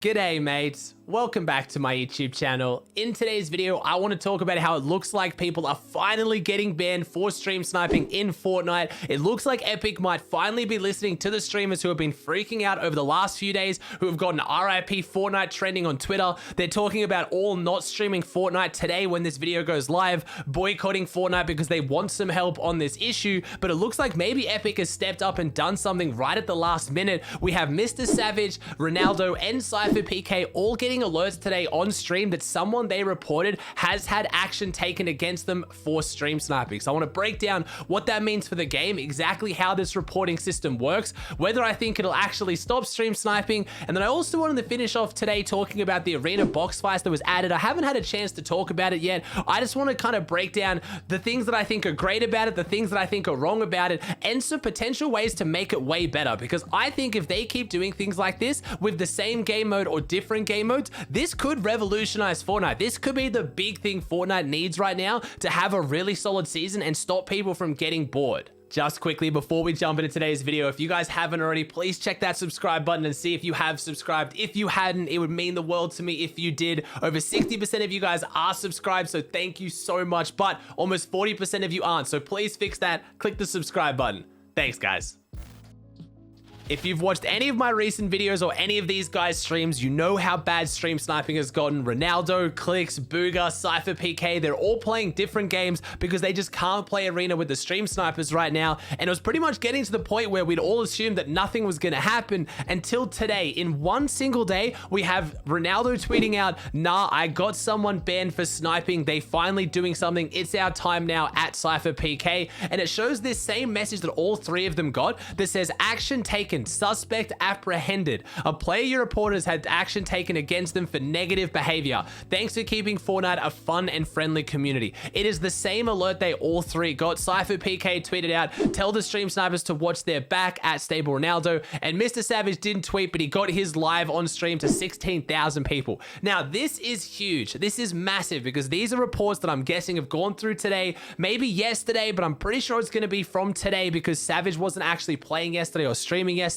G'day mates, welcome back to my YouTube channel. In today's video, I want to talk about how it looks like people are finally getting banned for stream sniping in Fortnite. It looks like Epic might finally be listening to the streamers who have been freaking out over the last few days, who have gotten RIP Fortnite trending on Twitter. They're talking about all not streaming Fortnite today when this video goes live, boycotting Fortnite because they want some help on this issue, but it looks like maybe Epic has stepped up and done something right at the last minute. We have MrSavage, Ronaldo, and SypherPK all getting alerts today on stream that someone they reported has had action taken against them for stream sniping. So I want to break down what that means for the game, exactly how this reporting system works, whether I think it'll actually stop stream sniping, and then I also wanted to finish off today talking about the arena box fights that was added. I haven't had a chance to talk about it yet. I just want to kind of break down the things that I think are great about it, the things that I think are wrong about it, and some potential ways to make it way better, because I think if they keep doing things like this with the same game mode or different game modes, this could revolutionize Fortnite. This could be the big thing Fortnite needs right now to have a really solid season and stop people from getting bored. Just quickly before we jump into today's video, if you guys haven't already, please check that subscribe button and see if you have subscribed. If you hadn't, it would mean the world to me if you did. Over 60% of you guys are subscribed, so thank you so much, but almost 40% of you aren't, so please fix that. Click the subscribe button. Thanks, guys. If you've watched any of my recent videos or any of these guys' streams, you know how bad stream sniping has gotten. Ronaldo, Clicks, Booga, SypherPK, they're all playing different games because they just can't play arena with the stream snipers right now. And it was pretty much getting to the point where we'd all assumed that nothing was going to happen until today. In one single day, we have Ronaldo tweeting out, "Nah, I got someone banned for sniping. They finally doing something. It's our time now," at SypherPK. And it shows this same message that all three of them got that says, "Action taken. Suspect apprehended. A player you reported has had action taken against them for negative behavior. Thanks for keeping Fortnite a fun and friendly community." It is the same alert they all three got. SypherPK tweeted out, "Tell the stream snipers to watch their back," at Stable Ronaldo. And MrSavage didn't tweet, but he got his live on stream to 16,000 people. Now, this is huge. This is massive because these are reports that I'm guessing have gone through today, maybe yesterday, but I'm pretty sure it's going to be from today because Savage wasn't actually playing yesterday or streaming yesterday.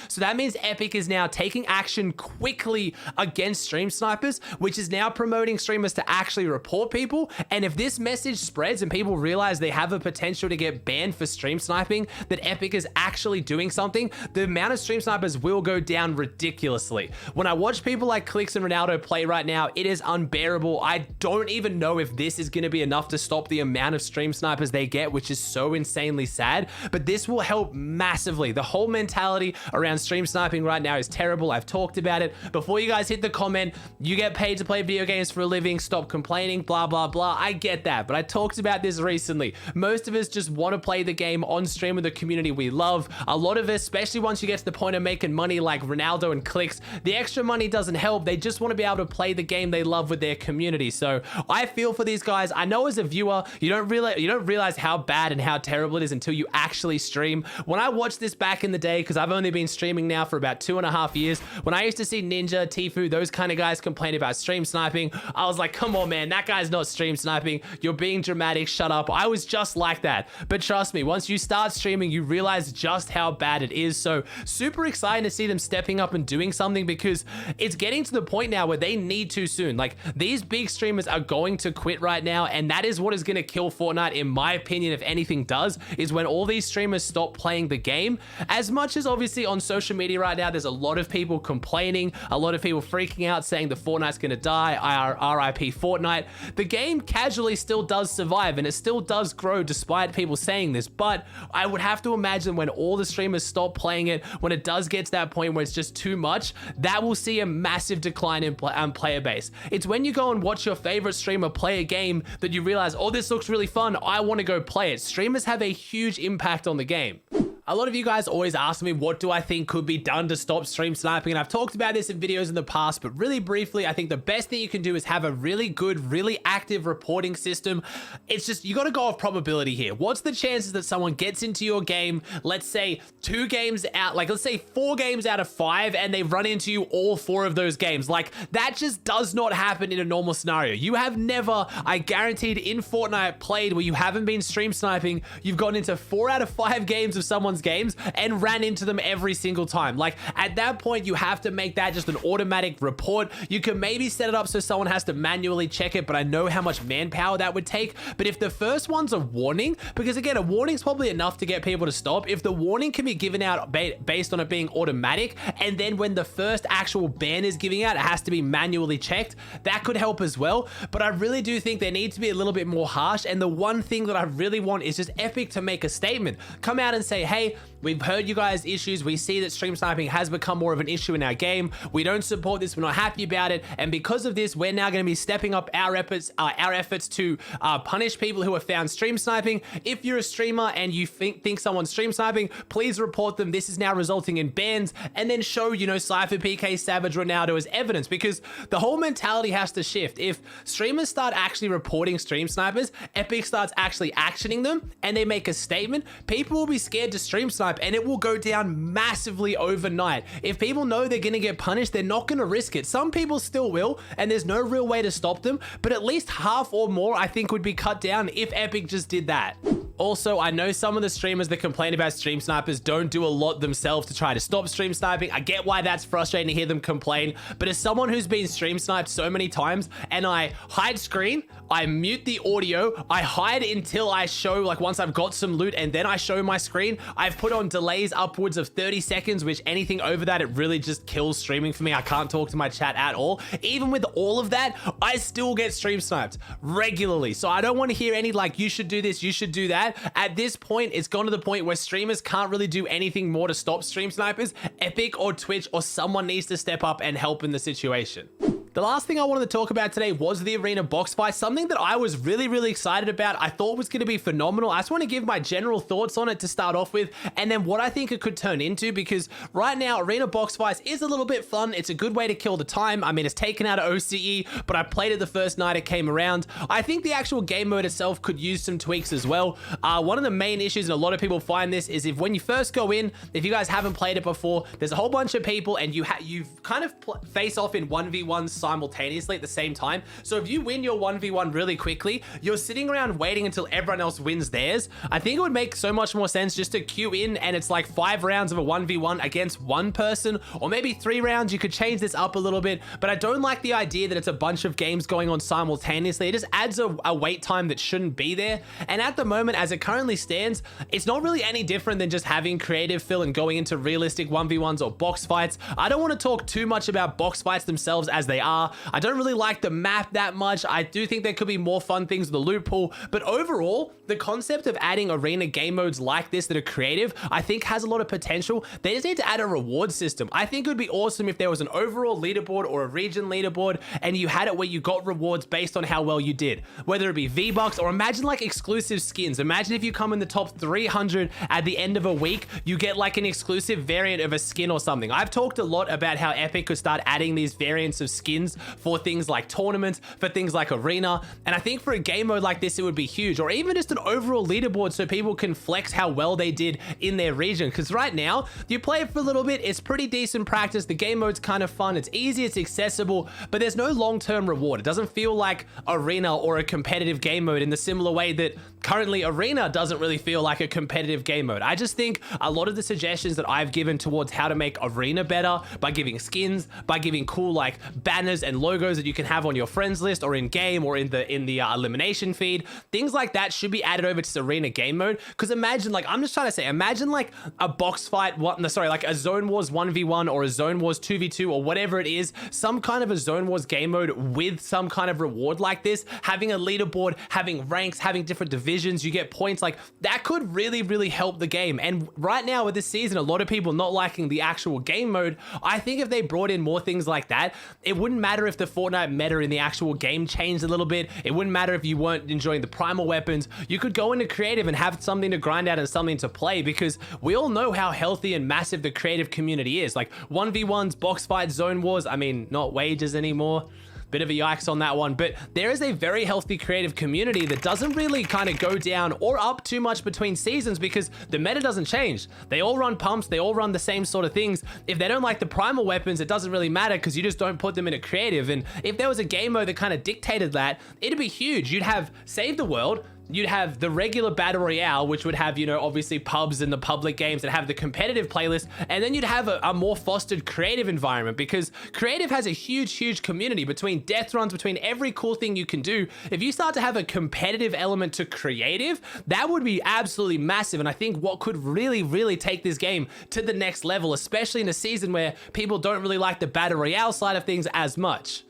So that means Epic is now taking action quickly against stream snipers, which is now promoting streamers to actually report people. And if this message spreads and people realize they have a potential to get banned for stream sniping, that Epic is actually doing something, the amount of stream snipers will go down ridiculously. When I watch people like Clicks and Ronaldo play right now, it is unbearable. I don't even know if this is going to be enough to stop the amount of stream snipers they get, which is so insanely sad, but this will help massively. The whole mentality around stream sniping right now is terrible. I've talked about it. Before you guys hit the comment, "You get paid to play video games for a living, stop complaining, blah, blah, blah." I get that, but I talked about this recently. Most of us just want to play the game on stream with the community we love. A lot of us, especially once you get to the point of making money like Ronaldo and Clicks, the extra money doesn't help. They just want to be able to play the game they love with their community. So I feel for these guys. I know as a viewer, you don't realize how bad and how terrible it is until you actually stream. When I watched this back in the day, because I've only been streaming now for about 2.5 years, when I used to see Ninja, Tfue, those kind of guys complain about stream sniping, I was like, come on man, that guy's not stream sniping, you're being dramatic, shut up. I was just like that. But trust me, once you start streaming, you realize just how bad it is. So super excited to see them stepping up and doing something, because it's getting to the point now where they need to soon. Like, these big streamers are going to quit right now, and that is what is going to kill Fortnite, in my opinion, if anything does, is when all these streamers stop playing the game. As much as obviously on social media right now, there's a lot of people complaining, a lot of people freaking out, saying the Fortnite's gonna die, RIP Fortnite. The game casually still does survive, and it still does grow despite people saying this, but I would have to imagine when all the streamers stop playing it, when it does get to that point where it's just too much, that will see a massive decline in player base. It's when you go and watch your favorite streamer play a game that you realize, oh, this looks really fun, I want to go play it. Streamers have a huge impact on the game. A lot of you guys always ask me, what do I think could be done to stop stream sniping? And I've talked about this in videos in the past, but really briefly, I think the best thing you can do is have a really good, really active reporting system. It's just, you got to go off probability here. What's the chances that someone gets into your game, let's say 2 games out, like let's say 4 games out of 5, and they run into you all 4 of those games? Like, that just does not happen in a normal scenario. You have never, I guaranteed, in Fortnite played where you haven't been stream sniping, you've gotten into 4 out of 5 games of someone someone's games and ran into them every single time. Like, at that point, you have to make that just an automatic report. You can maybe set it up so someone has to manually check it, but I know how much manpower that would take. But if the first one's a warning, because again, a warning's probably enough to get people to stop. If the warning can be given out based on it being automatic, and then when the first actual ban is giving out, it has to be manually checked, that could help as well. But I really do think they need to be a little bit more harsh. And the one thing that I really want is just Epic to make a statement. Come out and say, hey, we've heard you guys' issues. We see that stream sniping has become more of an issue in our game. We don't support this. We're not happy about it. And because of this, we're now going to be stepping up our efforts to punish people who have found stream sniping. If you're a streamer and you think someone's stream sniping, please report them. This is now resulting in bans, and then show, you know, SypherPK, Savage, Ronaldo as evidence, because the whole mentality has to shift. If streamers start actually reporting stream snipers, Epic starts actually actioning them, and they make a statement, people will be scared to stream snipe, and it will go down massively overnight. If people know they're going to get punished, they're not going to risk it. Some people still will, and there's no real way to stop them, but at least half or more, I think, would be cut down if Epic just did that. Also, I know some of the streamers that complain about stream snipers don't do a lot themselves to try to stop stream sniping. I get why that's frustrating to hear them complain, but as someone who's been stream sniped so many times, and I hide screen, I mute the audio, I hide until I show, like, once I've got some loot, and then I show my screen. I've put on delays upwards of 30 seconds, which anything over that, it really just kills streaming for me. I can't talk to my chat at all. Even with all of that, I still get stream sniped regularly. So I don't want to hear any like, you should do this, you should do that. At this point, it's gone to the point where streamers can't really do anything more to stop stream snipers. Epic or Twitch or someone needs to step up and help in the situation. The last thing I wanted to talk about today was the arena box fight, something that I was really excited about. I thought was going to be phenomenal. I just want to give my general thoughts on it to start off with, and then what I think it could turn into, because right now arena box fights is a little bit fun. It's a good way to kill the time. I mean, it's taken out of OCE, but I played it the first night it came around. I think the actual game mode itself could use some tweaks as well. One of the main issues, and a lot of people find this, is if when you first go in, if you guys haven't played it before, there's a whole bunch of people, and you've kind of face off in 1v1s simultaneously at the same time. So if you win your 1v1 really quickly, you're sitting around waiting until everyone else wins theirs. I think it would make so much more sense just to queue in, and it's like 5 rounds of a 1v1 against one person, or maybe 3 rounds. You could change this up a little bit, but I don't like the idea that it's a bunch of games going on simultaneously. It just adds a wait time that shouldn't be there. And at the moment, as it currently stands, it's not really any different than just having creative fill and going into realistic 1v1s or box fights. I don't want to talk too much about box fights themselves as they are. I don't really like the map that much. I do think there could be more fun things with the loot pool, but overall, the concept of adding arena game modes like this that are creative, I think has a lot of potential. They just need to add a reward system. I think it would be awesome if there was an overall leaderboard or a region leaderboard, and you had it where you got rewards based on how well you did, whether it be V-Bucks or imagine like exclusive skins. Imagine if you come in the top 300 at the end of a week, you get like an exclusive variant of a skin or something. I've talked a lot about how Epic could start adding these variants of skins for things like tournaments, for things like arena, and I think for a game mode like this, it would be huge. Or even just an overall leaderboard so people can flex how well they did in their region, because right now, you play it for a little bit, it's pretty decent practice, the game mode's kind of fun, it's easy, it's accessible, but there's no long-term reward. It doesn't feel like arena or a competitive game mode in the similar way that currently arena doesn't really feel like a competitive game mode. I just think a lot of the suggestions that I've given towards how to make arena better, by giving skins, by giving cool like banners and logos that you can have on your friends list or in game or in the elimination feed, things like that should be added over to arena game mode. Because imagine, like, I'm just trying to say, imagine like a box fight, like a Zone Wars 1v1 or a Zone Wars 2v2 or whatever it is, some kind of a Zone Wars game mode with some kind of reward like this, having a leaderboard, having ranks, having different divisions, you get points, like that could really help the game. And right now with this season, a lot of people not liking the actual game mode. I think if they brought in more things like that, it wouldn't matter if the Fortnite meta in the actual game changed a little bit. It wouldn't matter if you weren't enjoying the primal weapons. You could go into creative and have something to grind out and something to play, because we all know how healthy and massive the creative community is. Like 1v1s, box fights, Zone Wars, I mean, not wages anymore. Bit of a yikes on that one, but there is a very healthy creative community that doesn't really kind of go down or up too much between seasons, because the meta doesn't change. They all run pumps, they all run the same sort of things. If they don't like the primal weapons, it doesn't really matter because you just don't put them in a creative. And if there was a game mode that kind of dictated that, it'd be huge. You'd have Save the World, you'd have the regular battle royale, which would have, you know, obviously pubs and the public games, and have the competitive playlist, and then you'd have a more fostered creative environment, because creative has a huge community between death runs, between every cool thing you can do. If you start to have a competitive element to creative, that would be absolutely massive, and I think what could really take this game to the next level, especially in a season where people don't really like the battle royale side of things as much.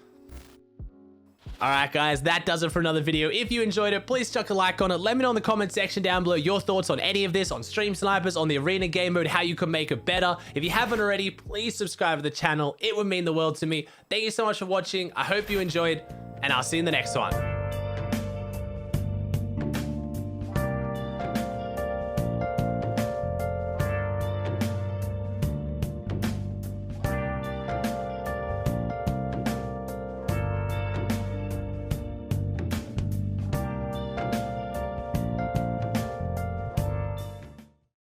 Alright guys, that does it for another video. If you enjoyed it, please chuck a like on it. Let me know in the comment section down below your thoughts on any of this, on stream snipers, on the arena game mode, how you can make it better. If you haven't already, please subscribe to the channel. It would mean the world to me. Thank you so much for watching. I hope you enjoyed, and I'll see you in the next one.